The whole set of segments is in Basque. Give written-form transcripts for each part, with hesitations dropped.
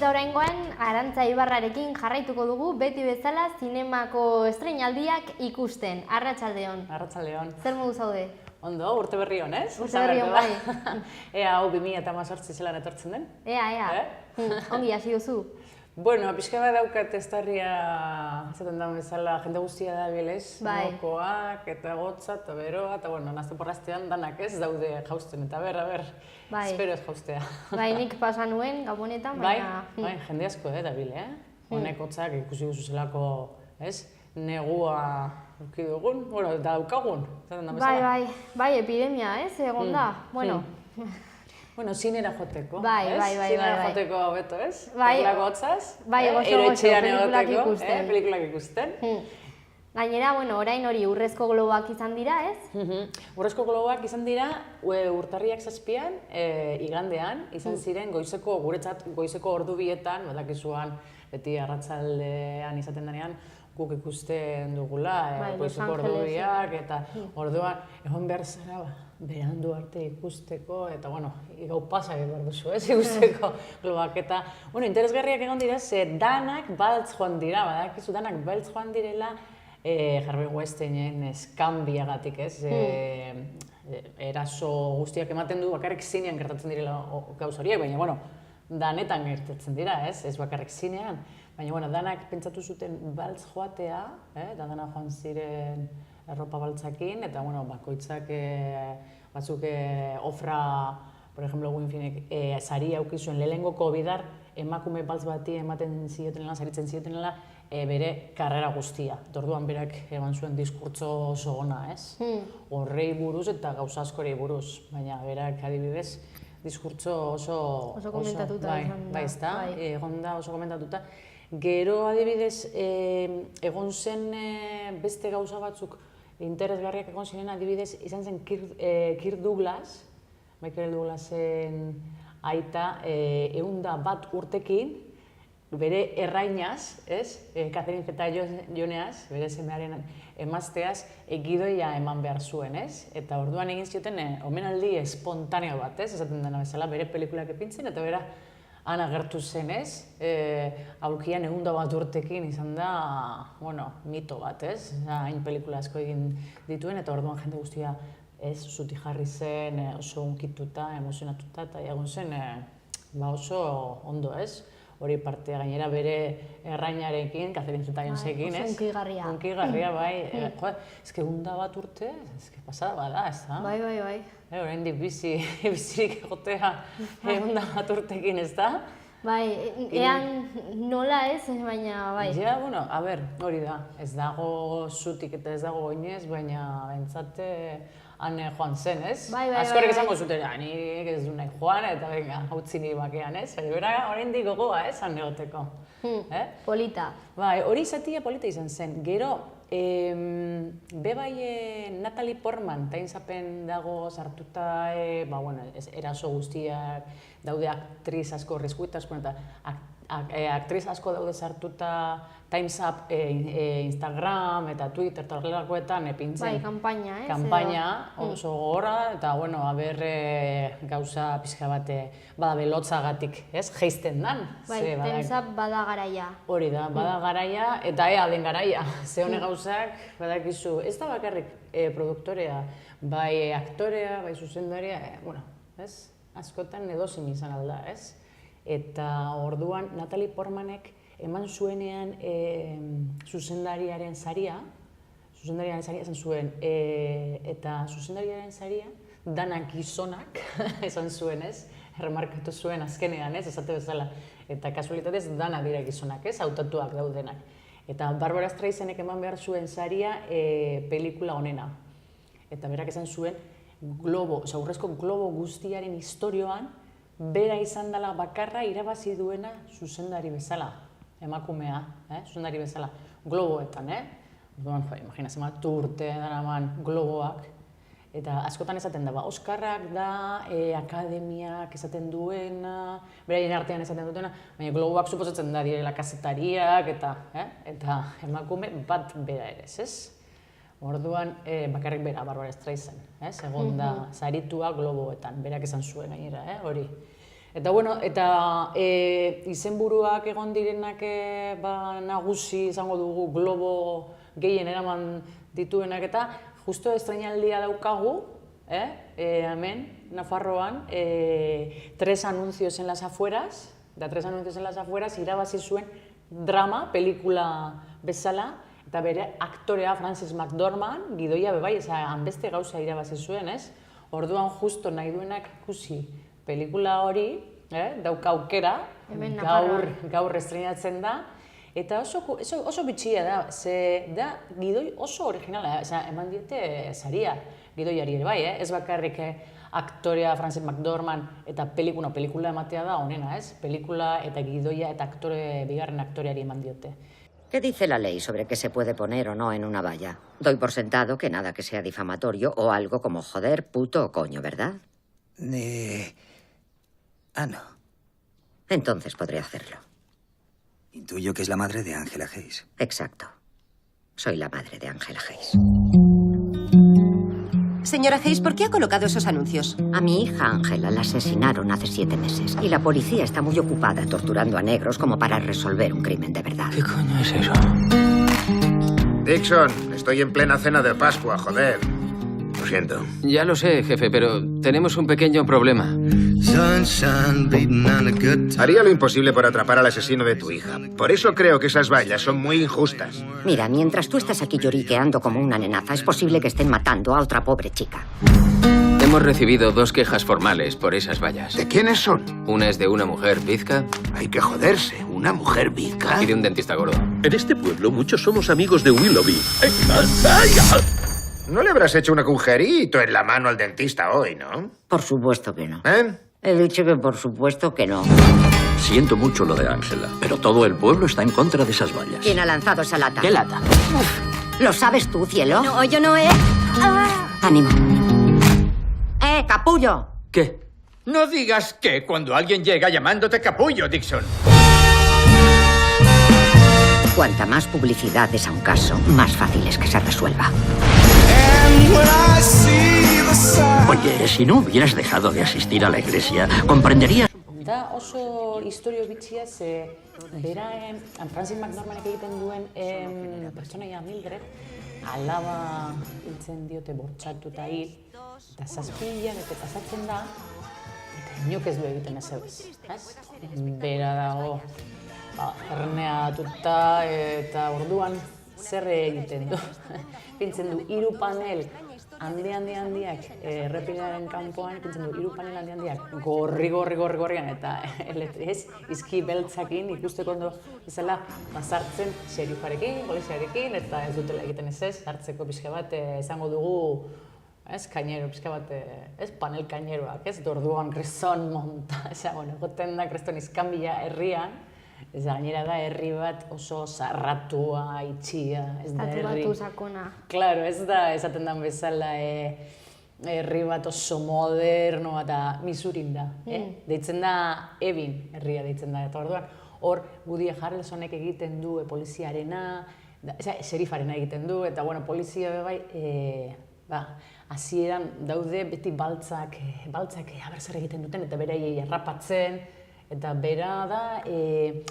Eta oraingoan Arantza Ibarrarekin jarraituko dugu beti bezala zinemako estreinaldiak ikusten. Arratsaldeon. Arratsaldeon. Zer modu zaude? Ondo, urte berri on, ez? Urte berri on, bai. Ea hau 2018 zelan etortzen den? Ea. Ongi hasi duzu. Bueno, pixka bat daukat estarria, zaten da bezala, jende guztia da bilez, mokoak, eta gotza, eta beroa, eta bueno, nazte porraztean danak ez daude jausten, eta ber, espero ez jaustea. Bai, nik pasa nuen, gabonetan, baina... Bai, jende asko da bile, Honek hotzak ikusi duzu zelako, ez? Negua urki dugun, bueno, eta daukagun, zaten da bezala. Bai, epidemia, ez, egon da, bueno... Bueno, zinera joteko, ez? Zinera joteko beto, ez? Bai, Pelikulak hotzaz, goxo, pelikulak ikusten. Gainera, orain hori urrezko globoak izan dira, ez? Urrezko globoak izan dira, urtarriak 7an, igandean, izan ziren guretzat goizeko ordu bietan, badakizuan, beti arratsaldean izaten denean, guk ikusten dugula, goizeko ordu biak, eta orduan, egon behar zara, berandu arte ikusteko, eta, gau pasak behar duzu, ez, ikusteko globak. Eta, interesgarriak egon dira, ze danak baltz joan dira, badakizu danak baltz joan direla, Harvey Weinsteinen eskanbiagatik, ez, eraso guztiak ematen du, bakarrik zinean gertatzen direla gauz horiek, baina, danetan gertatzen dira, ez bakarrik zinean. Baina, danak pentsatu zuten baltz joatea, eta danak joan ziren erropa baltzakin, eta, bakoitzak batzuk ofra, por ejemplo, Winfinek saria auki zuen lehenengoko bidar, emakume baltz bati ematen ziotenela, saritzen ziotenela, bere karrera guztia. Orduan berak eman zuen diskurtso oso ona, ez? Horrei buruz eta gauza askori buruz, baina berak adibidez, diskurtso oso komentatuta izan da. Bai, ezta? Egon da oso komentatuta. Gero adibidez, egon zen beste gauza batzuk interesgarriak egon ziren adibidez, izan zen Kirk Douglas, Michael Douglasen aita, 101 urtekin, bere errainaz, Catherine Zeta-Joneaz, bere semearen emazteaz, gidoia eman behar zuen, Eta orduan egin zioten omenaldi espontaneo bat, esaten dena bezala, bere pelikulak epintzen, eta bera han agertu zen, aurkian 101 urtekin izan da, mito bat, hain pelikula asko egin dituen, eta orduan jende guztia zuti jarri zen, oso unkituta, emozionatuta, eta egon zen oso ondo, hori partea gainera bere errainarekin, Catherine Zeta-Jonesekin, Unkigarria. Unkigarria, bai. Eske 101 urte, pasada bada, ez da? Bai. Oraindik bizirik egotea 101 urtekin, ez da? Bai, ean nola ez, baina bai. Ja, hori da. Ez dago zutik eta ez dago oinez, baina bentsate han joan zen, ez? Bai. Askorek esango zuten, nik ez du nahi joan, eta venga, hautzi nire bakean, ez? Baina bera oraindik gogoa, han egoteko. Polita. Bai, hori izatia polita izan zen. Gero, bai Natalie Portman, tainzapen dago sartuta, eraso guztiak, daude aktriz asko riskuitaz, eta aktriz asko daude sartuta Time's Up, Instagram eta Twitter eta horrelakoetan epintzen. Bai, kanpaina, Kanpaina oso gogorra, eta, gauza pixka bate bada lotzagatik, jeisten dan. Bai, Time's Up bada garaia. Hori da, bada garaia, eta ea den garaia. Ze honek gauzak, badakizu, ez da bakarrik produktorea, bai aktorea, bai zuzendaria, askotan edozein izan alda, Eta orduan Natalie Portmanek eman zuenean zuzendariaren saria esan zuen, eta zuzendariaren saria danak gizonak esan zuen, erremarkatu zuen azkenean, esate bezala, eta kasualitatez danak dira gizonak, hautatuak daudenak. Eta Barbara Streisentek eman behar zuen saria pelikula honena. Eta berak esan zuen, urrezko globo guztiaren historioan, bera izan dela bakarra irabazi duena zuzendari bezala, emakumea, zuzendari bezala, globoetan, imagina, zenbat urte daraman globoak, eta askotan esaten da, Oskarrak da, akademiak esaten duena, beraien artean esaten dutena, baina globoak suposatzen da direla kazetariak, eta emakume bat bera ere, Orduan, bakarrik bera, Barbara Streisand, egon da, saritua globoetan, berak esan zuen gainera, hori. Eta, bueno, eta izenburuak egon direnak nagusi izango dugu globo gehien eraman dituenak eta justo estreinaldia daukagu, hemen, Nafarroan, Tres anuncios en las afueras, eta Tres anuncios en las afueras irabazi zuen drama, pelikula bezala, eta bere aktorea Frances McDormand, gidoia bebai, hanbeste gauza irabazi zuen, ez? Orduan justo nahi duenak ikusi pelikula hori, dauka aukera, gaur estrenatzen da, eta oso bitxia da, ze da gidoi oso originala, eman diete saria gidoiari ere bai, ez bakarrik aktorea Frances McDormand eta pelikula ematea da honena, ez? Pelikula eta gidoia eta bigarren aktoreari eman diote. ¿Qué dice la ley sobre qué se puede poner o no en una valla? Doy por sentado que nada que sea difamatorio o algo como joder, puto o coño, ¿verdad? No. Entonces podré hacerlo. Intuyo que es la madre de Angela Hayes. Exacto. Soy la madre de Angela Hayes. Señora Hayes, ¿por qué ha colocado esos anuncios? A mi hija Angela la asesinaron hace 7 meses y la policía está muy ocupada torturando a negros como para resolver un crimen de verdad. ¿Qué coño es eso? Dixon, estoy en plena cena de Pascua, joder. Lo siento. Ya lo sé, jefe, pero tenemos un pequeño problema. Haría lo imposible por atrapar al asesino de tu hija. Por eso creo que esas vallas son muy injustas. Mira, mientras tú estás aquí lloriqueando como una nenaza, es posible que estén matando a otra pobre chica. Hemos recibido 2 quejas formales por esas vallas. ¿De quiénes son? Una es de una mujer bizca Hay que joderse. ¿Una mujer bizca? y de un dentista gordo. En este pueblo muchos somos amigos de Willoughby. No le habrás hecho un agujerito en la mano al dentista hoy, ¿no? Por supuesto que no. ¿Eh? He dicho que por supuesto que no. Siento mucho lo de Ángela, pero todo el pueblo está en contra de esas vallas. ¿Quién ha lanzado esa lata? ¿Qué lata? ¿Lo sabes tú, cielo? No, yo no he... Ánimo. Capullo! ¿Qué? No digas que cuando alguien llega llamándote capullo, Dixon. Cuanta más publicidad des a un caso, más fácil es que se resuelva. Oye, si no hubieras dejado de asistir a la iglesia, comprenderías... Da oso historio bitxia, ze bera Frances McDormandek egiten duen pertsonaia Mildred, alaba hiltzen diote bortxatuta hil, eta 7 hilabete pasatzen da, eta inok ez du egiten ez. Bera dago erneatuta eta orduan zer egiten du. Pintzen du 3 panel handiak errepidearen kanpoan, pintzen du 3 panel handiak gorrian eta izki beltzakin ikusteko ondo bezala sartzen xerifarekin, poliziarekin eta ez dutela egiten ez, hartzeko pixka bat izango dugu kainero, pixka bat, panel kaineroak, orduan kriston monta, egoten da kriston izkanbila herrian, gainera da herri bat oso zarratua, itxia, ez da herri... Estatu sakona. Claro, ez da esaten den bezala herri bat oso moderno eta Missourin da. Deitzen da Ebin herria deitzen da, eta orduan hor Woody Harrelsonek egiten du poliziarena, xerifarena egiten du, eta polizia bai, hasieran daude beti baltzak abertzar egiten duten eta beraiei errapatzen, eta bera da,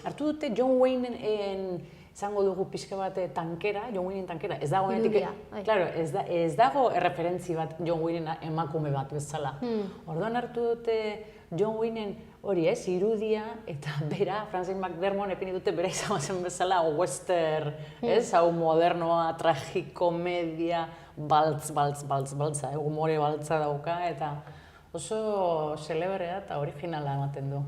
hartu dute John Wayne izango dugu pixka bat tankera, John Wayne tankera, ez dago claro, ez dago erreferentzi bat John Wayne emakume bat bezala. Orduan hartu dute John Wayne hori irudia, eta bera, Frances McDormand epini dute bera izango zen bezala western, hau modernoa, tragikomedia, baltza, humore baltza dauka, eta oso celebrea eta originala ematen du.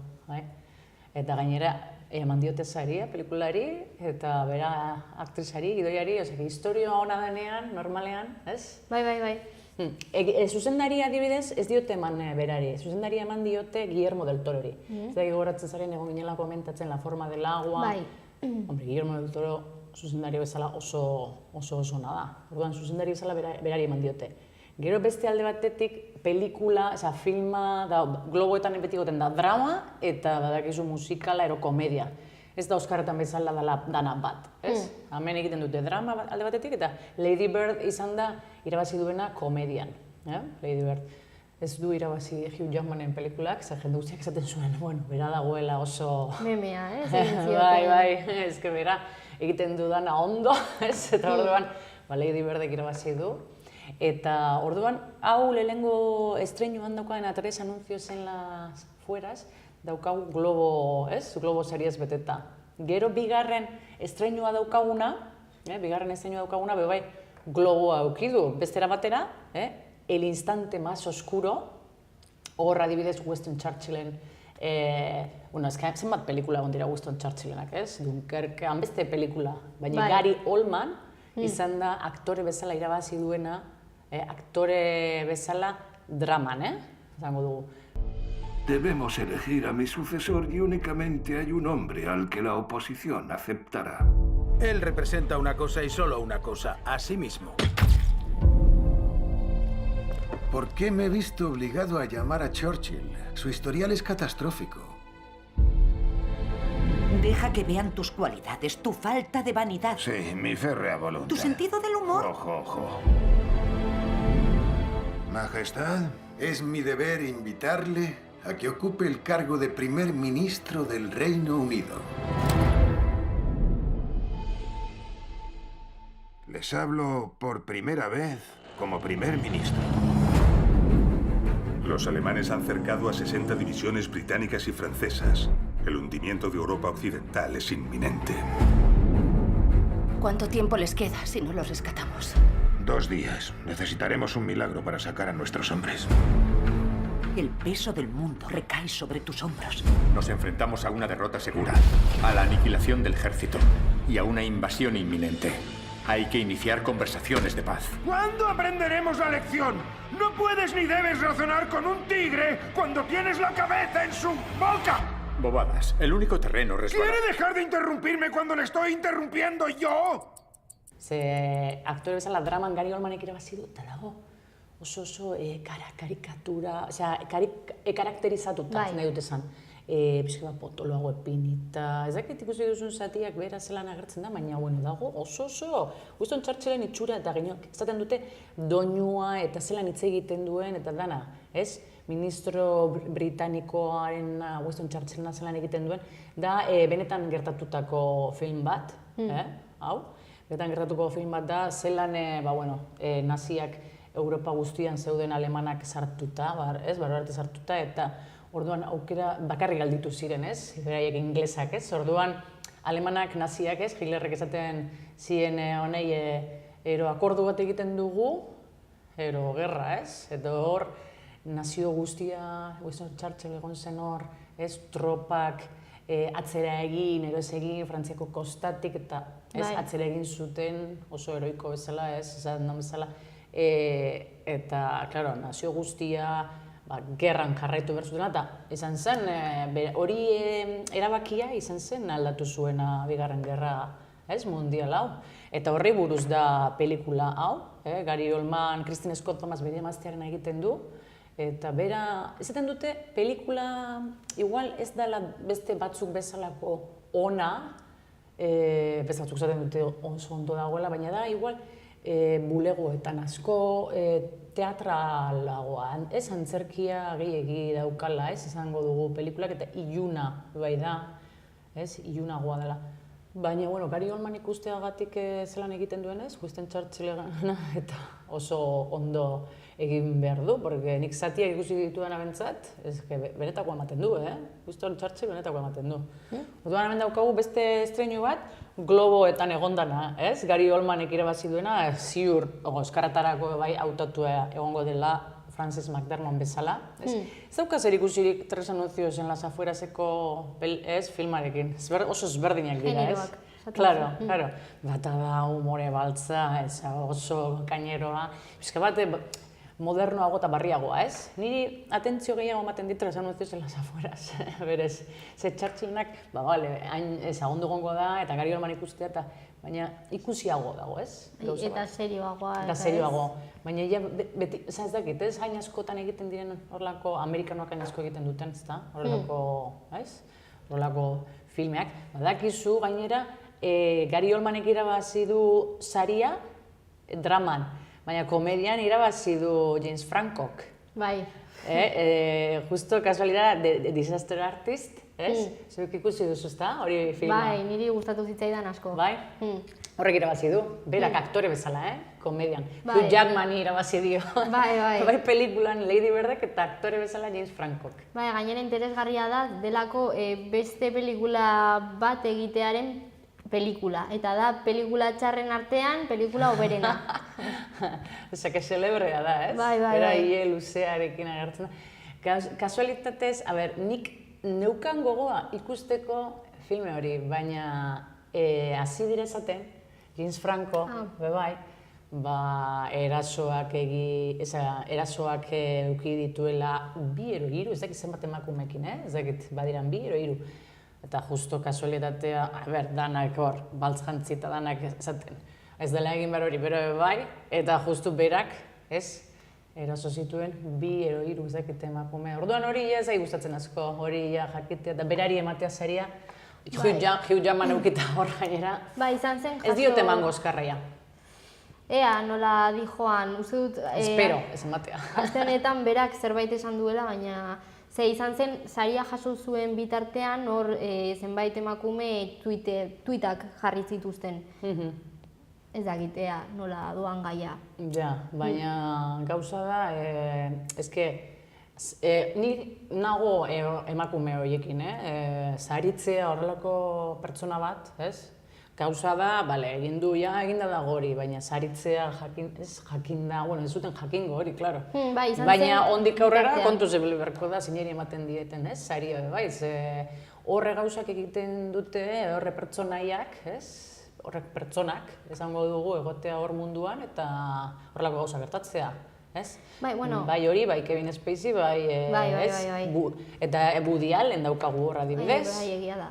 Eta gainera, eman diote saria, pelikulari, eta bera aktrisari, gidoiari, historia ona denean, normalean, ez? Bai. Zuzendari adibidez, ez diote eman berari, zuzendari eman diote Guillermo del Torori. Ez da gogoratzen zaren egon ginela komentatzen La forma del agua. Hombre, Guillermo del Toro zuzendari bezala oso ona da. Orduan, zuzendari bezala berari eman diote. Gero beste alde batetik, pelikula, filma, globoetan beti goten da drama eta badakizu musikala ero komedia. Ez da Oscarretan bezala dana bat, ez? Hemen egiten dute drama alde batetik eta Lady Bird izan da irabazi duena komedian, Lady Bird. ez du irabazi Hugh Jackmanen pelikulak, zer jende guztiak esaten zuen, bueno, bera dagoela oso... Memea, Bai, ezke bera, egiten dudana ondo, eta orduan, Lady Birdek irabazi du. Eta orduan, hau lehenengo estreinuan daukaen a 3 anuncios en las fueras, daukagu Globo, Globo series beteta. Gero bigarren estreinua daukaguna, bai, Globoa aukidu, bestera batera, El instante más oscuro, hor adibidez Winston Churchillen, zenbat pelikula egon dira Winston Churchillenak, Dunkerque, hanbeste pelikula, baina Gary Oldman izan da aktore bezala irabazi duena, aktore bezala draman, izango dugu. Debemos elegir a mi sucesor y únicamente hay un hombre al que la oposición aceptará. Él representa una cosa y solo una cosa, a sí mismo. ¿Por qué me he visto obligado a llamar a Churchill? Su historial es catastrófico. Deja que vean tus cualidades, tu falta de vanidad. Sí, mi férrea voluntad. Tu sentido del humor. Ojo. Majestad, es mi deber invitarle a que ocupe el cargo de primer ministro del Reino Unido. Les hablo por primera vez como primer ministro. Los alemanes han cercado a 60 divisiones británicas y francesas. El hundimiento de Europa Occidental es inminente. ¿Cuánto tiempo les queda si no los rescatamos? 2 días. Necesitaremos un milagro para sacar a nuestros hombres. El peso del mundo recae sobre tus hombros. Nos enfrentamos a una derrota segura, a la aniquilación del ejército y a una invasión inminente. Hay que iniciar conversaciones de paz. ¿Cuándo aprenderemos la lección? No puedes ni debes razonar con un tigre cuando tienes la cabeza en su boca. Bobadas. El único terreno resbalado. ¿Quiere dejar de interrumpirme cuando le estoy interrumpiendo yo? Aktore bezala draman Gary Oldmanek irabazi du, eta dago oso karikatura, karakterizatuta nahi dut esan. Pixka bat potoloago epinita, ez dakit ikusi duzun zatiak bera zelan agertzen da, baina dago oso. Winston Churchillen itxura eta gainak esaten dute doinua eta zelan hitz egiten duen eta dana, ez? Ministro britanikoaren Winston Churchillena zelan egiten duen, da benetan gertatutako film bat, hau? Benetan gertatuko film bat da, zelan naziak Europa guztian zeuden alemanak sartuta, barro arte sartuta, eta orduan aukera bakarrik galditu ziren, ez? Beraiek inglesak, ez? Orduan alemanak naziak, ez? Hitlerrek esaten ziren honei akordu bat egiten dugu, gerra, ez? Eta hor nazio guztia, Winston Churchill egon zen hor, ez? Tropak atzera egin, ez egin, Frantziako kostatik, eta atzera egin zuten oso heroiko bezala, ez? Esan bezala. Eta, klaro, nazio guztia gerran jarraitu behar zutena, eta izan zen, hori erabakia izan zen aldatu zuena bigarren gerra mundial hau. Eta horri buruz da pelikula hau, Gary Oldman, Kristin Scott Thomas bere emaztearen egiten du, eta bera, esaten dute, pelikula igual ez dela beste batzuk bezalako ona, beste batzuk esaten dute oso ondo dagoela, baina da igual bulegoetan asko, teatralagoa, ez antzerkia gehiegi daukala, ez izango dugu pelikulak, eta iluna bai da, ez, ilunagoa dela. Baina, Gary Oldman ikusteagatik zelan egiten duen ez, Winston Churchillena, eta oso ondo egin behar du, porque nik zatiak ikusi ditudan abentzat, benetako ematen du, Winston Churchill benetako ematen du. Orduan hemen daukagu beste estreinu bat, Globoetan egondana, ez? Gary Oldmanek irabazi duena, ziur, eskaratarako bai hautatua egongo dela Frances McDermott bezala, ez? Ez dauka zer ikusirik 3 anuncios en las afueraseko filmarekin, oso ezberdinak dira, ez? Claro. Bata da humore baltza, oso kaineroa, bizka bate modernoago eta barriagoa, ez? Niri atentzio gehiago ematen dit 3 anuncios en las afueras, berez. Ze Churchillenak, hain ezagundu gongo da, eta Gary Oldman ikustea, baina ikusiago dago, ez? Eta serioagoa. Eta serioago. Baina beti, ez dakit, ez hain askotan egiten diren horrelako, Amerikanoak hain asko egiten duten, ez da? Horrelako filmeak. Badakizu, gainera, Gary Oldmanek irabazi du saria draman. Baina komedian irabazi du James Francok. Bai. Justo kasualidad de Disaster Artist, ez? Zuk ikusi duzu, ezta? Hori filma. Bai, niri gustatu zitzaidan asko. Bai? Horrek irabazi du, berak aktore bezala, komedian. Bai. Hugh Jackmani irabazi dio. Bai. Bai pelikulan Lady Birdek eta aktore bezala James Francok. Bai, gainera interesgarria da, delako beste pelikula bat egitearen pelikula. Eta da, pelikula txarren artean, pelikula oberena. Osea, que celebrea da, ez? Bai. Bera hile luzearekin agertzen da. Kasualitatez, nik neukan gogoa ikusteko filme hori, baina hasi dire esaten, James Franco, bai, erasoak eduki dituela 2 edo 3, ez dakit zenbat emakumeekin, ez dakit badiran 2 edo 3. Eta justo kasualitatea, danak hor, baltz jantzita danak esaten. Ez dela egin behar hori, bero bai, eta justu berak, ez, eraso zituen 2 edo 3, ez dakit emakume. Orduan hori ez da gustatzen asko, hori jakitea, eta berari ematea zaria, Hugh Jackman eukita hor gainera. Ba, izan zen jaso... Ez diote emango oskarraia. Ea, nola dijoan, uste dut... Espero, ez ematea. Aste honetan berak zerbait esan duela, baina... izan zen, saria jaso zuen bitartean, hor zenbait emakume tweetak jarri zituzten. Ez dakit, ea, nola doan gaia. Ja, baina gauza da, ni nago emakume horiekin, saritzea horrelako pertsona bat, ez? Gauza da, egin du, egin da gori, baina saritzea jakin da, ez zuten jakingo hori, klaro. Baina ondik aurrera kontu zebili berko da, zineri ematen dieten, ez? Saria, bai, horre gauzak egiten dute, horre pertsonaiak, ez? Horrek pertsonak, esango dugu, egotea hor munduan, eta horrelako gauza gertatzea. Bai hori, bai Kevin Spacey, bai, eta Woody Allen daukagu horra adibidez. Bai, egia da.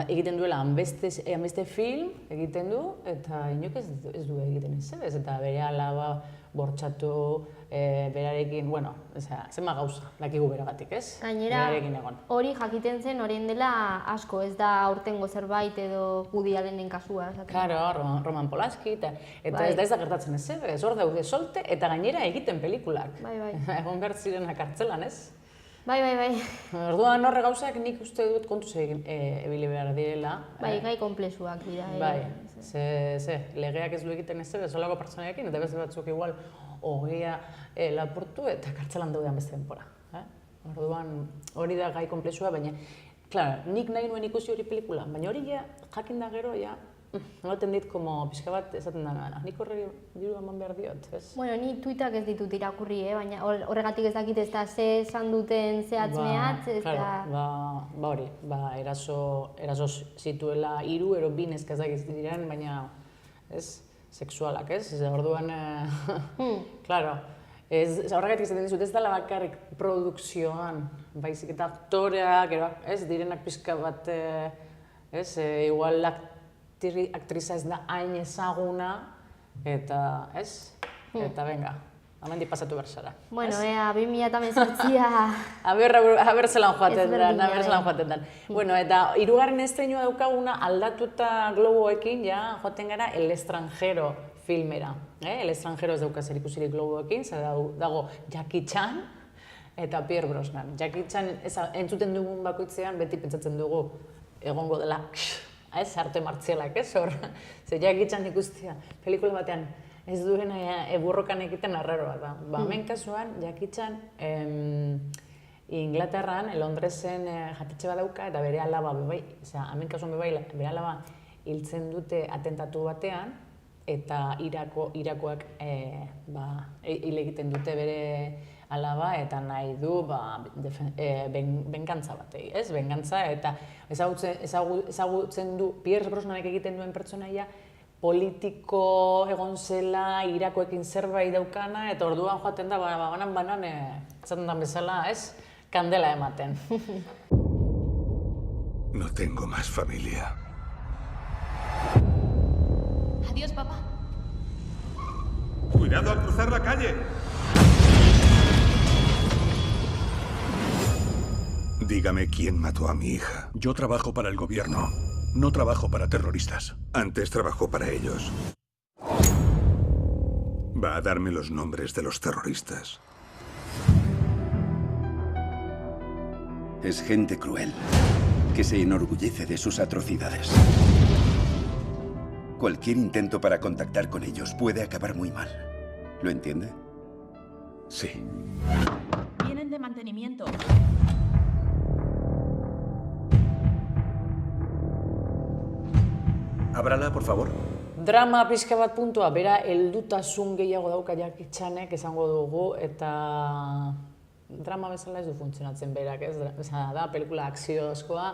Egiten duela hanbeste film egiten du, eta inok ez du egiten ez, eta bere alaba bortxatu, berarekin, zenba gauza, dakigu beragatik, ez? Gainera, hori jakiten zen horien dela asko, ez da aurtengo zerbait edo Woody Allenen kasua. Claro, Roman Polanski, eta ez da gertatzen ez hor daude solte, eta gainera egiten pelikulak. Egon behar zirenak kartzelan, ez? Bai. Orduan horre gauzak nik uste dut kontuz ebili behar direla. Gai komplexuak dira. Bai, legeak ez du egiten ez bezalako pertsonaiekin, eta beste batzuk igual hogea lapurtu eta kartzelan daudean beste denpora. Orduan hori da gai komplexua, baina, klar, nik nahi nuen ikusi hori pelikula, baina hori jakin da gero, nolaten dit, pixka bat esaten da, nik horre diru eman behar diot, ez? Bueno, ni tweetak ez ditut irakurri, baina horregatik ez dakit ez da ze esan duten zehatz mehatz, ez da... Hori, eraso zituela 3 edo 2 neska ez dakit diren, baina, ez, sexualak, ez? Orduan, klaro, horregatik izaten dizut, ez dela bakarrik produkzioan, baizik eta aktoreak, ez, direnak pixka bat, ez, igual aktriza ez da hain ezaguna, eta, ez? Eta venga, hemen pasatu berzara. Bueno, 2018a... Aber zelan joaten den. Bueno, eta 3. estreinua daukaguna aldatuta globoekin, joaten gara El Extranjero filmera. El Extranjero ez dauka zer ikusirik globoekin, dago Jackie Chan eta Pierce Brosnan. Jackie Chan entzuten dugun bakoitzean beti pentsatzen dugu egongo dela arte martzialak, ez hor? Jackie Chan ikustia, pelikula batean ez duena eburrokan egiten arraroa da. Hemen kasuan, Jackie Chan Inglaterran, Londresen jatetxe bat dauka, eta bere alaba bebai, hemen kasuan bebai, bere alaba hiltzen dute atentatu batean, eta Irakoak hil egiten dute bere alaba, eta nahi du bengantza batei, ez? Bengantza, eta ezagutzen du Pierce Brosnanek egiten duen pertsonaia politiko egon zela, Irakoekin zerbait daukana, eta orduan joaten da, banan, esaten da bezala, ez? Kandela ematen. No tengo más familia. Adiós, papá. ¡Cuidado al cruzar la calle! Dígame quién mató a mi hija. Yo trabajo para el gobierno. No trabajo para terroristas. Antes trabajó para ellos. Va a darme los nombres de los terroristas. Es gente cruel, que se enorgullece de sus atrocidades. Cualquier intento para contactar con ellos puede acabar muy mal. ¿Lo entiende? Sí. Vienen de mantenimiento. Ábrala, por favor. Drama pixka bat puntua, bera heldutasun gehiago dauka Jackie Chanek esango dugu, eta drama bezala ez du funtzionatzen berak, ez? Da, pelikula akziozkoa.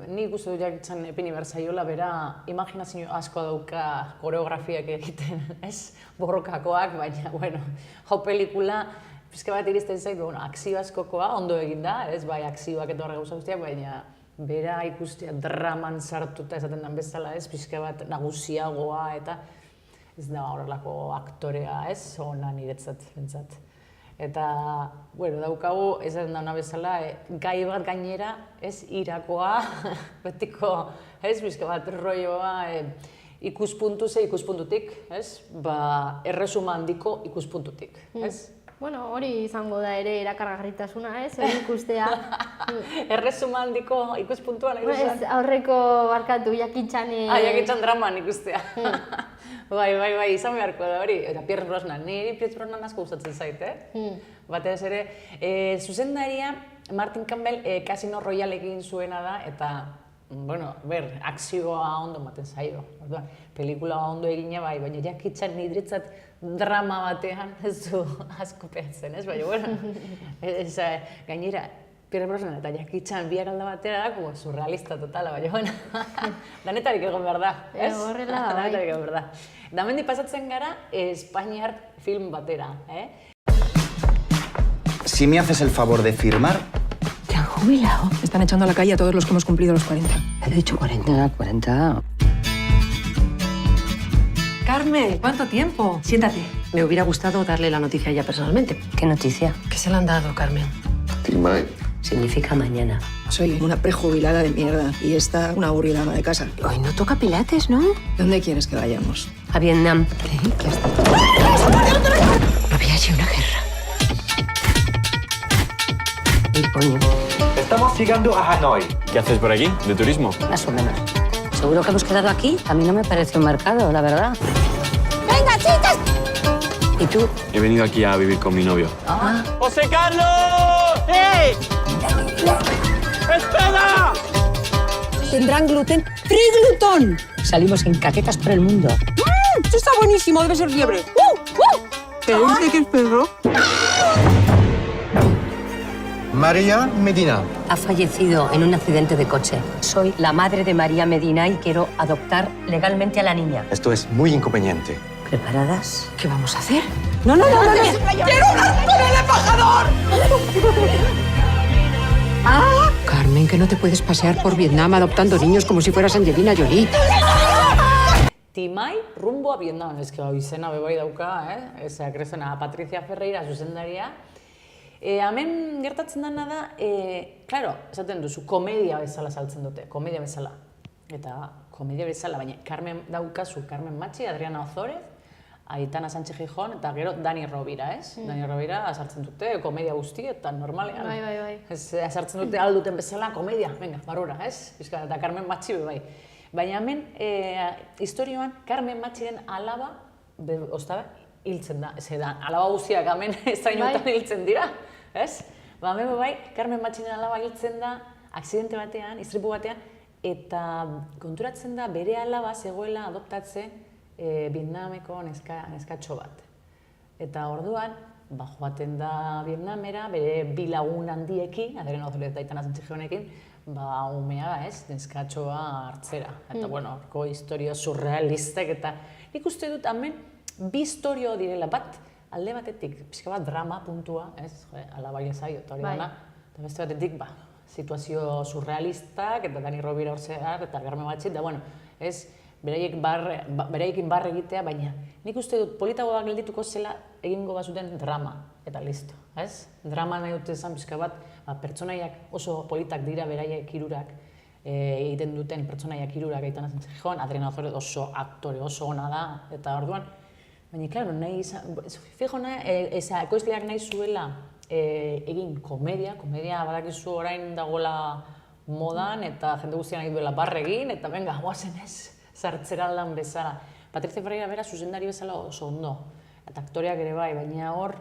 Nik uste du Jackie Chan epini behar zaiola, bera imaginazio asko dauka koreografiak egiten, ez? Borrokakoak, baina, bueno, hau pelikula pixka bat iristen zait, akzio askokoa, ondo egin da, ez? Bai, akzioak eta horre gauza guztiak, baina bera ikustea draman sartuta esaten den bezala, ez? Pixka bat nagusiagoa eta ez da horrelako aktorea, ez? Ona niretzat, bentsat. Eta, bueno, daukagu, esaten dauna bezala, gai bat gainera, ez? Irakoa, betiko, ez? Pixka bat rolloa, ikuspuntu ze ikuspuntutik, ez? Ba, erresuma handiko ikuspuntutik, ez? Bueno, hori izango da ere erakargarritasuna, ez? Hori ikustea. Erresuma handiko ikuspuntua nahi duzan? Ez, aurreko barkatu, Jackie Chan... Jackie Chan draman ikustea. Bai, izan beharko da hori. Eta Pierce Brosnan, niri Pierce Brosnan asko gustatzen zait, Batez ere, zuzendaria Martin Campbell Casino Royale egin zuena da, eta, bueno, akzioa ondo ematen zaio. Pelikula ondo egina bai, baina Jackie Chan nidretzat drama batean ez du asko pehatzen, ez? Baina, bueno, gainera, Pierce Brosnan eta Jackie Chan biak alda batera da, como surrealista totala, baina, bueno, danetarik egon behar da, ez? Horrela da, bai. Danetarik egon behar da. Da mendi pasatzen gara Espainiar film batera, Si me haces el favor de firmar... ¿Te han jubilado? Están echando a la calle a todos los que hemos cumplido los 40. He dicho 40. Carmen, ¿cuánto tiempo? Siéntate. Me hubiera gustado darle la noticia a ella personalmente. ¿Qué noticia? ¿Qué se la han dado, Carmen? Timay. Significa mañana. Soy una prejubilada de mierda y esta una aburrida ama de casa. Hoy no toca pilates, ¿no? ¿Dónde quieres que vayamos? A Vietnam. ¿Qué has Había allí una guerra. Y coño. Estamos llegando a Hanoi. ¿Qué haces por aquí? ¿De turismo? Más o menos. ¿Seguro que hemos quedado aquí? A mí no me parece un mercado, la verdad. ¡Venga, chicas! ¿Y tú? He venido aquí a vivir con mi novio. Ah. ¡José Carlos! ¡Hey! ¡Espera! ¿Tendrán gluten? ¡Free gluten! Salimos en caquetas por el mundo. ¡Esto está buenísimo! Debe ser liebre. ¿Qué dice que es perro? María Medina. Ha fallecido en un accidente de coche. Soy la madre de María Medina y quiero adoptar legalmente a la niña. Esto es muy inconveniente. ¿Preparadas? ¿Qué vamos a hacer? ¡No! ¡Quiero un arco en el embajador! ¡Ah! Carmen, que no te puedes pasear por Vietnam adoptando niños como si fueras Angelina Jolie. Timay rumbo a Vietnam. Ez que izena bebai dauka, kresena Patricia Ferreira zuzendaria. Hemen gertatzen dena da, claro, esaten duzu, komedia bezala saltzen dute, komedia bezala. Eta komedia bezala, baina Carmen daukazu, Carmen Machi, Adriana Ozorez, Aitana Sánchez Gijón, eta gero Dani Rovira, ez? Dani Rovira sartzen dute, komedia guztietan, normalean. Bai. Sartzen dute alduten bezala, komedia, venga, barura, ez? Eta Carmen Machi bai. Baina hemen, historioan, Carmen Machiren alaba, ozta, hiltzen da, alaba guztiak hemen estrainutan hiltzen dira, ez? Ba, hemen bai, Carmen Machiren alaba hiltzen da, akzidente batean, istripu batean, eta konturatzen da bere alaba zegoela adoptatze Vietnameko neskatxo bat. Eta orduan, joaten da Vietnamera, bere bi lagun handiekin, Adriana Ozorez eta Aitana Sánchez Gijonekin, umea ez, neskatxoa hartzera. Eta, bueno, horko historio surrealistak eta nik uste dut hemen bi historio direla bat, alde batetik, pixka bat drama puntua, ez, alaba zaio eta hori dana, eta beste batetik, situazio surrealistak eta Dani Rovira hortzear eta Carmen Machi, eta, bueno, ez, beraiekin barre egitea, baina nik uste dut politagoak geldituko zela egingo bazuten drama, eta listo, ez? Drama nahi dute esan pixka bat, pertsonaiak oso politak dira beraiek hirurak, egiten duten pertsonaiak hirurak Aitana Sánchez Gijón, Adriana Ozorez oso aktore oso ona da, eta orduan, baina, klaro, nahi izan, fijo nahi, ekoizleak nahi zuela egin komedia badakizu orain dagoela modan, eta jende guztian nahi duela barre egin, eta venga, guazen ez, sartzera lan bezala. Patricia Ferreira bera zuzendari bezala oso ondo, eta aktoreak ere bai, baina hor,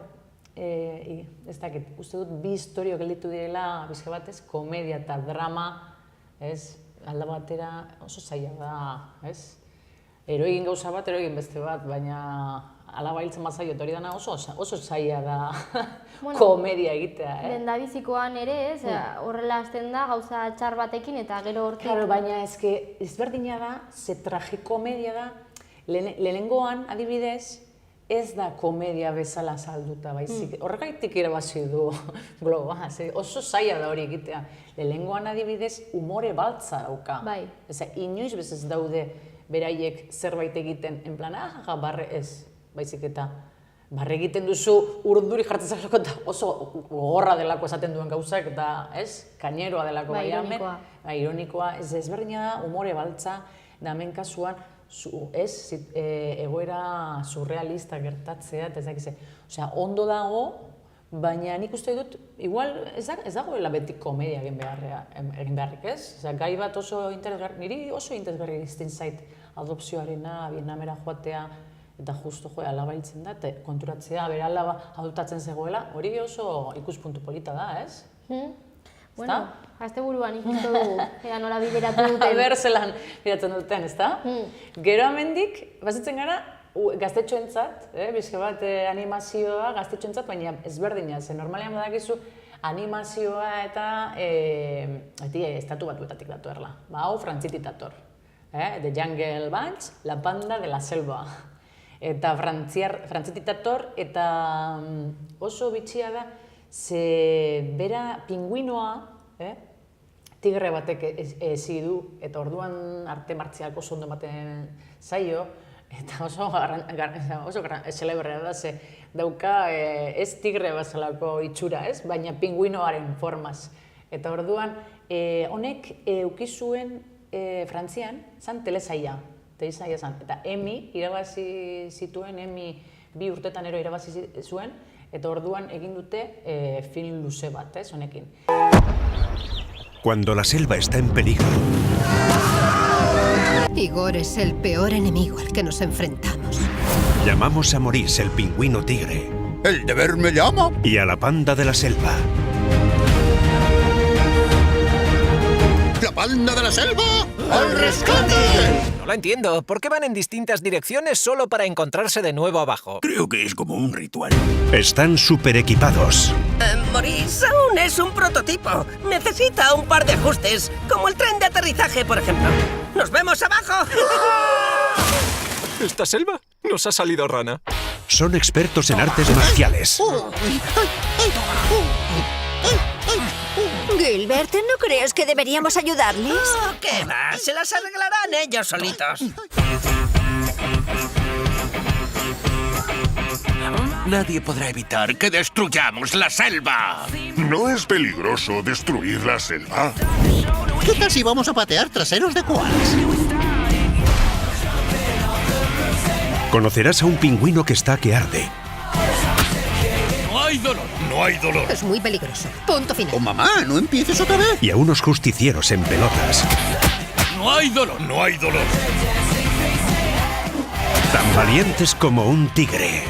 ez dakit, uste dut bi historio gelditu direla, bizka batez, komedia eta drama, ez, alda batera oso zaila da, ez? Ero egin gauza bat, ero egin beste bat, baina alaba hiltzen bat zaio, eta hori dana oso zaila da komedia egitea, Lendabizikoan ere, ez, horrela hasten da gauza txar batekin eta gero hortik... Claro, baina ezberdina da, ze tragikomedia da, lehenengoan, adibidez, ez da komedia bezala salduta, baizik. Horregaitik irabazi du Globa, oso zaila da hori egitea. Lehenengoan adibidez, umore baltza dauka. Inoiz bez ez daude beraiek zerbait egiten, en plan, barre ez, baizik eta barre egiten duzu urduri jartzen zelako eta oso gogorra delako esaten duen gauzak eta ez, kaineroa delako ironikoa. Ironikoa, ezberdina da, umore baltza, da hemen kasuan, egoera surrealista gertatzea, eta ez dakize. Osea, ondo dago, baina nik uste dut, igual ez dagoela beti komedia egin beharrik, ez? Osea, gai bat oso interesgarri, niri oso interesgarri izten zait adopzioarena, Vietnamera joatea, eta justo alaba hiltzen da, eta konturatzea, bere alaba adoptatzen zegoela, hori oso ikuspuntu polita da, ez? Bueno, asteburuan ikusto dugu, ea nola bideratu duten. Aber zelan bideratzen duten, ezta? Gero amendik, bazitzen gara, gaztetxoentzat, bizka bat animazioa gaztetxoentzat, baina ezberdina, ze normalean badakizu animazioa eta estatu batuetatik datorla. Hau frantzitik dator. The Jungle Bunch, La Panda de la Selva. Eta frantzitik dator, eta oso bitxia da, ze bera pingüinoa, tigre batek ezi du, eta orduan arte martzialko oso ondo ematen zaio, eta oso celebrea da, ze dauka ez tigre bazalako itxura, ez? Baina pingüinoaren formaz. Eta orduan, honek eukizuen Frantzian, zan telesaia, eta Emmy irabazi zituen, Emmy 2 urtetan ero irabazi zuen, eta orduan egin dute film luze bat, honekin. Cuando la selva está en peligro. Igor es el peor enemigo al que nos enfrentamos. Llamamos a Maurice el pingüino tigre. El deber me llama. Y a la panda de la selva. ¡La panda de la selva! ¡Al rescate! No lo entiendo. ¿Por qué van en distintas direcciones solo para encontrarse de nuevo abajo? Creo que es como un ritual. Están súper equipados. Maurice aún es un prototipo. Necesita un par de ajustes, como el tren de aterrizaje, por ejemplo. ¡Nos vemos abajo! ¿Esta selva? Nos ha salido rana. Son expertos en artes marciales. Gilbert, ¿no crees que deberíamos ayudarles? Oh, ¿qué va? Se las arreglarán ellos solitos. Nadie podrá evitar que destruyamos la selva. ¿No es peligroso destruir la selva? ¿Qué tal si vamos a patear traseros de koalas? Conocerás a un pingüino que está que arde. ¡No hay dolor! ¡No hay dolor! Es muy peligroso. Punto final. ¡Oh, mamá! ¡No empieces otra vez! Y a unos justicieros en pelotas. ¡No hay dolor! ¡No hay dolor! Tan valientes como un tigre.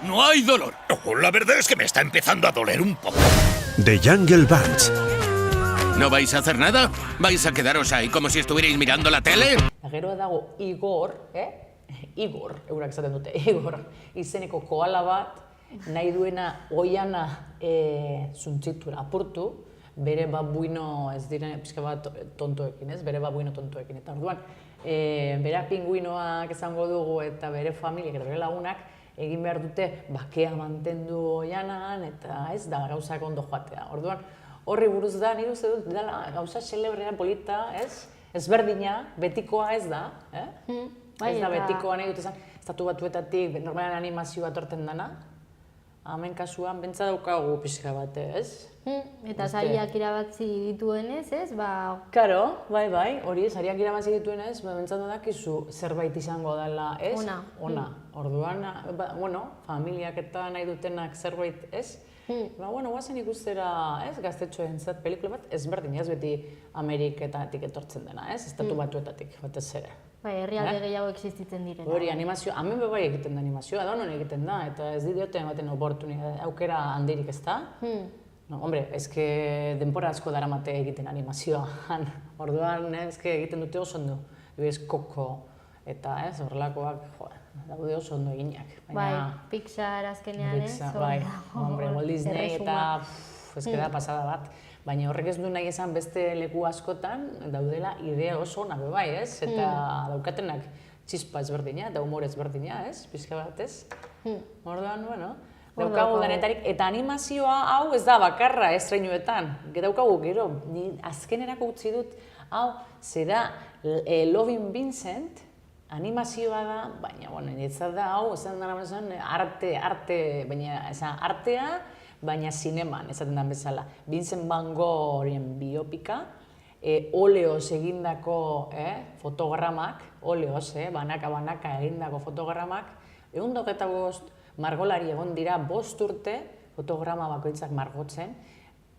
¡No hay dolor! Oh, la verdad es que me está empezando a doler un poco. The Jungle Bunch. ¿No vais a hacer nada? ¿Vais a quedaros ahí como si estuvierais mirando la tele? Gero dago Igor, Igor, eurak esaten dute, Igor, izeneko koala bat, nahi duena oiana zuntzitura apurtu, bere babuino ez diren pixka bat tontoekin, bere babuino tontoekin. Eta orduan, bere pingüinoak esango dugu eta bere familiak eta bere lagunak egin behar dute bakea mantendu oianan eta ez da gauzak ondo joatea. Orduan, horri buruz da, nire uste dut, dela gauza celebrea polita, ezberdina, betikoa ez da, ez da betikoa nahi dut esan, estatu batuetatik, normalean animazio bat orten dana, hemen kasuan bentsa daukagu pixka bat, ez? Eta sariak irabazi dituenez, ez? Karo, bai, hori sariak irabazi dituenez, bentsat dakizu zerbait izango dela, ez? Ona. Orduan, familiak eta nahi dutenak zerbait, ez? Guazen ikustera, ez, gaztetxoentzat pelikula bat, ezberdin, ez beti Ameriketatik etortzen dena, ez? Estatu Batuetatik, batez ere. Herrialde gehiago existitzen direla. Hori, animazioa, hemen bai egiten da animazioa, da honen egiten da, eta ez didiote ematen oportunidad, aukera handirik ez da. Hombre, ezke denbora asko daramate egiten animazioan, orduan, ezke egiten dute oso ondo, ez Koko, eta ez, horrelakoak, daude oso ondo eginak. Bai, Pixar azkenean, ez? Bai, hombre, Walt Disney eta ezke da pasada bat. Baina horrek ez du nahi esan beste leku askotan daudela idea oso ona bai, ez? Eta daukatenak txispa ezberdina eta humor ezberdina, ez? Pixka bat, ez? Orduan, daukagu denetarik. Eta animazioa hau ez da bakarra estreinuetan. Daukagu gero, ni azkenerako utzi dut, hau, zera Lovin Vincent, animazioa da, baina, niretzat da, hau, esan dara bezan, artea, baina zineman, esaten den bezala. Vincent Van Goghen biopika, oleoz egindako fotogramak, oleoz, banaka egindako fotogramak, 125 margolari egon dira 5 urte fotograma bakoitzak margotzen,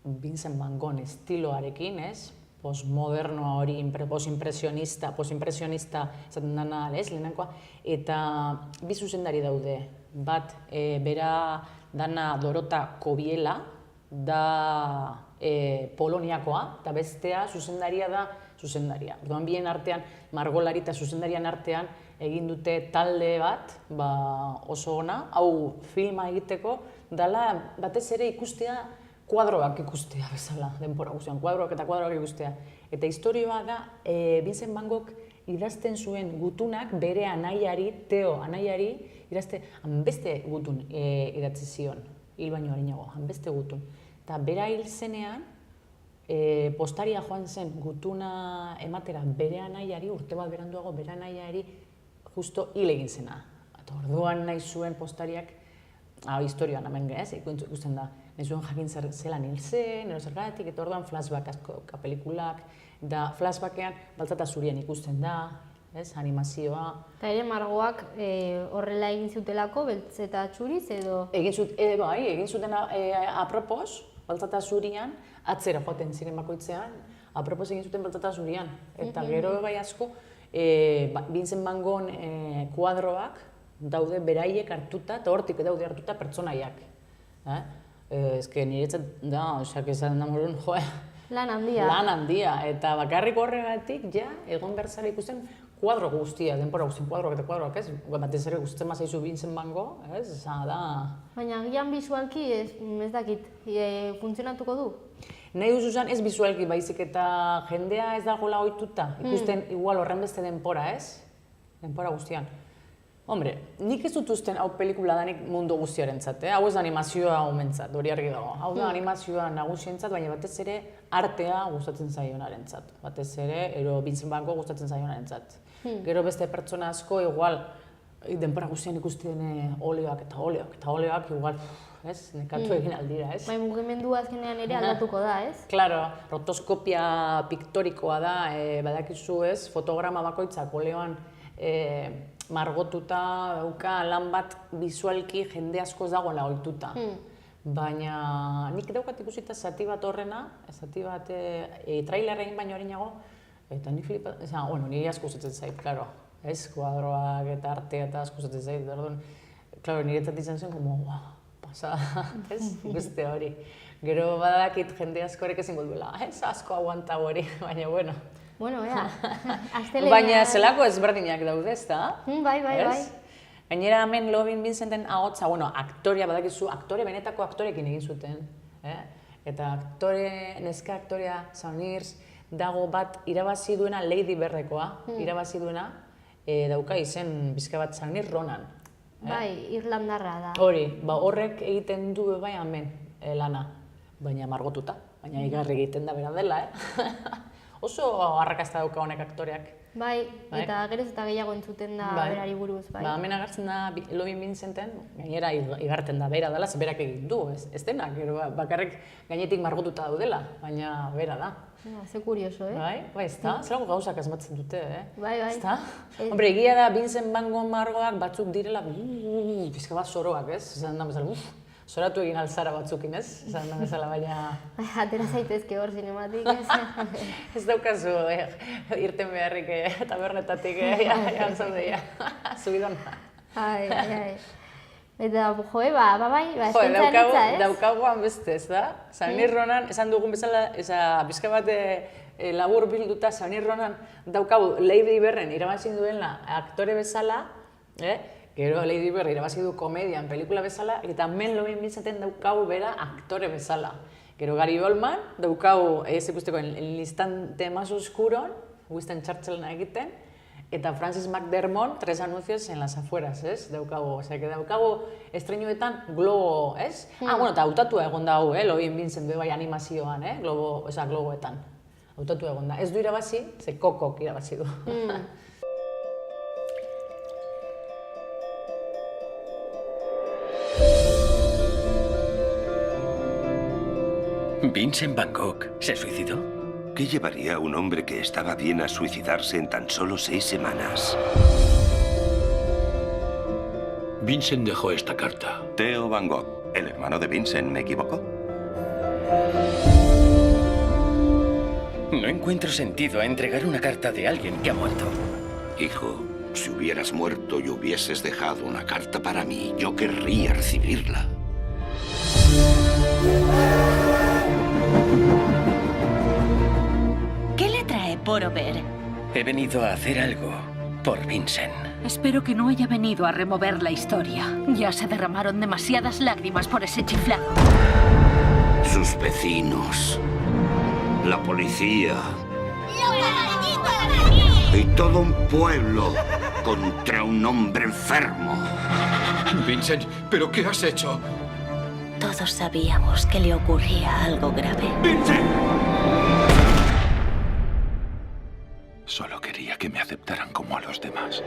Vincent Van Gogh estiloarekin, ez? Postmodernoa hori, postimpresionista, esaten dena, ez, lehenenkoa, eta bi zuzendari daude. Bat, bera dana Dorota Kobiela, da Poloniakoa, eta bestea zuzendaria da zuzendaria. Orduan bien artean, margolari eta zuzendarian artean, egin dute talde bat, oso ona, hau filma egiteko, dala batez ere ikustea, kuadroak ikustea bezala, denbora guztian, kuadroak ikustea. Eta historioa da, Vincent Van Gogh idazten zuen gutunak bere anaiari, Teo anaiari, idazte, hanbeste gutun idatzi zion, hil baino harinago, hanbeste gutun. Eta bera hil zenean, postaria joan zen gutuna ematera bere anaiari, urte bat beranduago bere anaiari, justo hil egin zena. Eta orduan nahi zuen postariak, historioan hemen ez, ikusten da, nahi zuen jakin zelan hil zen, zergatik, eta orduan flashback asko pelikulak, da flashbackean baltzata zurian ikusten da, animazioa. Eta ere margoak horrela egin zutelako, beltz eta txuriz edo? Egin zuten apropos, baltzata zurian, atzera joaten ziren bakoitzean, apropos egin zuten baltzata zurian. Eta gero bai asko, Vincent Van Gogh kuadroak daude beraiek hartuta, eta hortik daude hartuta pertsonaiak. Ezke niretzat da, osak esan da morun, lan handia. Lan handia, eta bakarrik horregatik, egon berzara ikusten kuadro guztia, denbora guztien kuadroak, ez? Batez ere gustatzen bazaizu Vincent Van Gogh, ez? Da... Baina gian bisualki ez dakit, funtzionatuko du? Nahi duzuzan ez bisualki baizik eta jendea ez dagoela ohituta, ikusten igual horren beste denbora, ez? Denbora guztian. Hombre, nik ez dut usten hau pelikula danik mundu guztiarentzat, hau ez da animazioa omentzat, hori argi dago. Hau da animazioa nagusientzat, baina batez ere artea gustatzen zaionarentzat. Batez ere, Vincent Van Gogh gustatzen zaionarentzat. Gero beste pertsona asko, igual, denbora guztian ikusten oleoak, igual, ez? Nekatu egin aldira, ez? Bai, mugimendua azkenean ere aldatuko da, ez? Claro, rotoskopia piktorikoa da, badakizu ez, fotograma bakoitzak oleoan margotuta dauka lan bat bizualki jende asko ez dagoela ohituta. Baina nik daukat ikusita zati bat horrena, zati bat trailerra egin baino harinago, eta ni niri asko gustatzen zait, klaro. Ez, kuadroak eta artea eta asko gustatzen zait, orduan, klaro, niretzat izan zen, pasada, ez, ikuste hori. Gero badakit jende asko ezingo duela, ez asko aguanta hori, baina bueno. Bueno, baina zelako ezberdinak daude, ez da? Bai. Gainera hemen Lovin Vincenten ahotsa, aktorea badakizu, benetako aktorekin egin zuten. Eta neska aktorea, Saunirs, dago bat irabazi duena Lady Berrekoa, irabazi duena, dauka izen bizka bat Saunirs Ronan. Bai, Irlandarra da. Hori, horrek egiten du bai hemen lana, baina margotuta, baina igarri egiten da bera dela, Oso arrakasta dauka honek aktoreak. Bai, eta geroz eta gehiago entzuten da berari buruz, bai. Hemen agertzen da Loin Vincenten, gainera igarten da bera dela, berak egin du, ez denak, bakarrik gainetik margotuta daudela, baina bera da. Ze kurioso, Bai, ez da, zelako gauzak asmatzen dute, Bai, bai. Ez da? Hombre, egia da Vincent Van Gogh margoak batzuk direla, pizka bat zoroak, ez? Esan da bezala, zoratu egin alzara batzukin, ez? Esan da bezala, baina... Atera zaitezke hor zinematik, ez? Ez daukazu irten beharrik tabernetatik, zaude, zubidon. Ai. Eta, bai, estentzaren itza, ez? Daukaguan beste, ez da? Saunier Ronan, esan dugun bezala, bizka bat labur bilduta, Saunier Ronan daukagu Lady Birden irabazin duela aktore bezala, gero Lady Bird irabazi du komedian, pelikula bezala, eta hemen Loin Vincenten daukagu bera aktore bezala. Gero Gary Oldman daukagu, ez ikusteko, El instante más oscuron, Winston Churchillena egiten, eta Francis McDermott, 3 anuncios en las afueras, ez? Daukagu, daukagu estreinuetan Globo, ez? Bueno, eta hautatua egon da hau, Loin Vincent bai animazioan, Globoetan. Hautatua egon da. Ez du irabazi, ze Kokok irabazi du. ¿Vincent Van Gogh se suicidó? ¿Qué llevaría a un hombre que estaba bien a suicidarse en tan solo 6 semanas? Vincent dejó esta carta. Theo Van Gogh, el hermano de Vincent, ¿me equivoco? No encuentro sentido a entregar una carta de alguien que ha muerto. Hijo, si hubieras muerto y hubieses dejado una carta para mí, yo querría recibirla. ¿Qué le trae Borover? He venido a hacer algo por Vincent. Espero que no haya venido a remover la historia. Ya se derramaron demasiadas lágrimas por ese chiflado. Sus vecinos, la policía y todo un pueblo contra un hombre enfermo. Vincent, ¿pero qué has hecho? Todos sabíamos que le ocurría algo grave. ¡Vincent! Solo quería que me aceptaran como a los demás.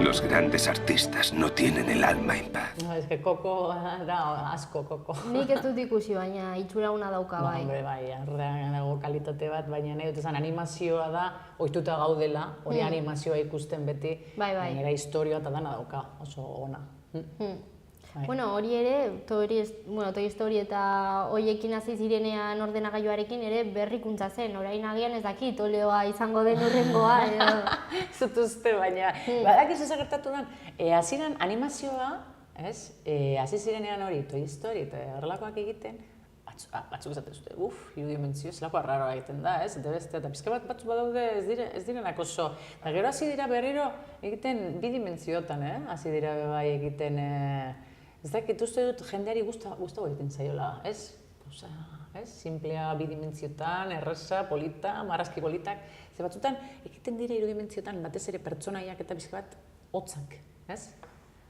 Los grandes artistas no tienen el alma en paz. No, es que Koko da asko, Koko. Nik ez dut ikusi, baina itxura una dauka bai. Hombre, bai, arrean dago kalitate bat, baina nahi dut esan animazioa da, ohituta gaudela, hori animazioa ikusten beti, gainera historioa eta dana dauka, oso ona. Bueno, hori ere, Toy Story eta hoiekin hasi zirenean ordenagailuarekin ere berrikuntza zen, orain agian ez dakit, oleoa izango den urrengoa, edo... Zutuzte, baina, badakizu zer gertatu den, hasieran animazioa, ez, hasi zirenean hori, Toy Story eta horrelakoak egiten, batzuk esaten zute, irudimentzio, zelako arraroa egiten da, ez, eta beste, eta pizka bat batzuk badaude ez direnak oso, eta gero hasi dira berriro egiten bidimentziotan, hasi dira bai egiten, ez dakit uste dut jendeari guztago egiten zaiola, ez? Simplea bidimentziotan, erresa, polita, marrazki politak, ze batzutan egiten dira irudimentziotan batez ere pertsonaiak eta pizka bat hotzak, ez?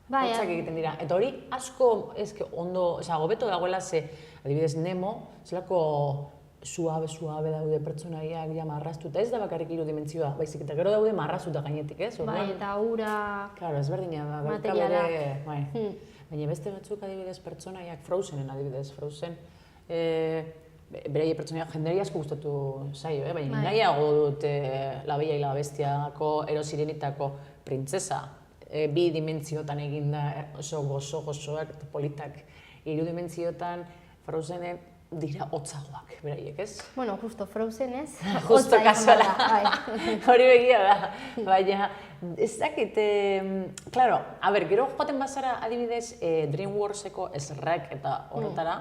Hotzak egiten dira, eta hori asko ondo, hobeto dagoela ze, adibidez Nemo, zelako suabe daude pertsonaiak marraztuta, ez da bakarrik irudimentzioa, baizik eta gero daude marrazuta gainetik, ez? Bai, eta ura... Claro, ezberdina da, materiala. Baina beste batzuk adibidez pertsonaiak, Frozenen adibidez, Frozen, beraie pertsonaiak jenderi asko gustatu zaio, baina nahiago dut La Bella y la Bestiako Erosirenitako printzesa, bi dimentziotan eginda oso gozoak eta politak, irudimentziotan Frozenen dira hotzagoak, beraiek, ez? Bueno, justo Frozen ez? Justo kasuala, hori begia da, baina ez dakit, claro, gero joaten bazara adibidez DreamWorkseko Shrek eta horretara,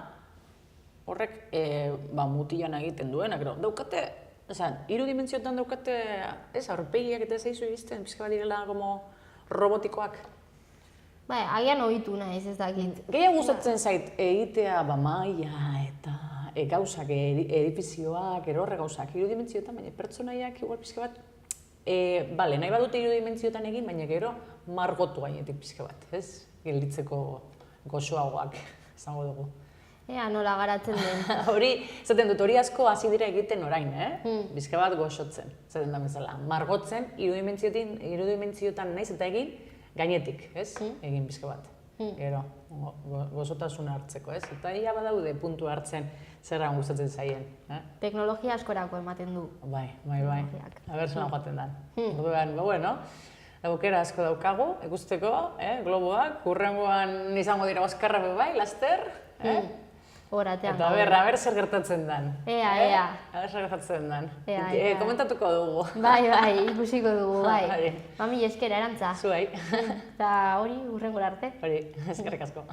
horrek mutilan egiten duena, gero, daukate, hiru dimentziotan daukate, aurpegiak eta zaizu egizten, pizka bat direla como robotikoak. Bai, agian ohitu naiz, ez dakit. Gehiago gustatzen zait egitea maila eta gauzak, edifizioak, erorre gauzak, irudimentziotan, baina pertsonaiak igual pizka bat, nahi badute irudimentziotan egin, baina gero margotu gainetik pizka bat, ez? Gelditzeko gozoagoak, izango dugu. Ea nola garatzen den. Hori, zaten dut, hori asko hasi dira egiten orain, Bizka bat goxotzen, zaten da bezala. Margotzen, irudimentziotan naiz eta egin, gainetik, ez? Egin bizka bat. Gero, gozotasuna hartzeko, ez? Eta ia badaude puntu hartzen zerran gustatzen zaien. Teknologia askorako ematen du. Bai. Aber zelan joaten den. Orduan, bueno, aukera asko daukagu, ikusteko, globoak, hurrengoan izango dira Oskarra bai, laster, Horatean. Eta aber zer gertatzen den. Ea. Aber zer gertatzen den. Ea. Komentatuko dugu. Bai, ikusiko dugu, bai. Mami, eskera erantza. Zuei. Eta hori, hurrengora arte. Hori, eskerrik asko.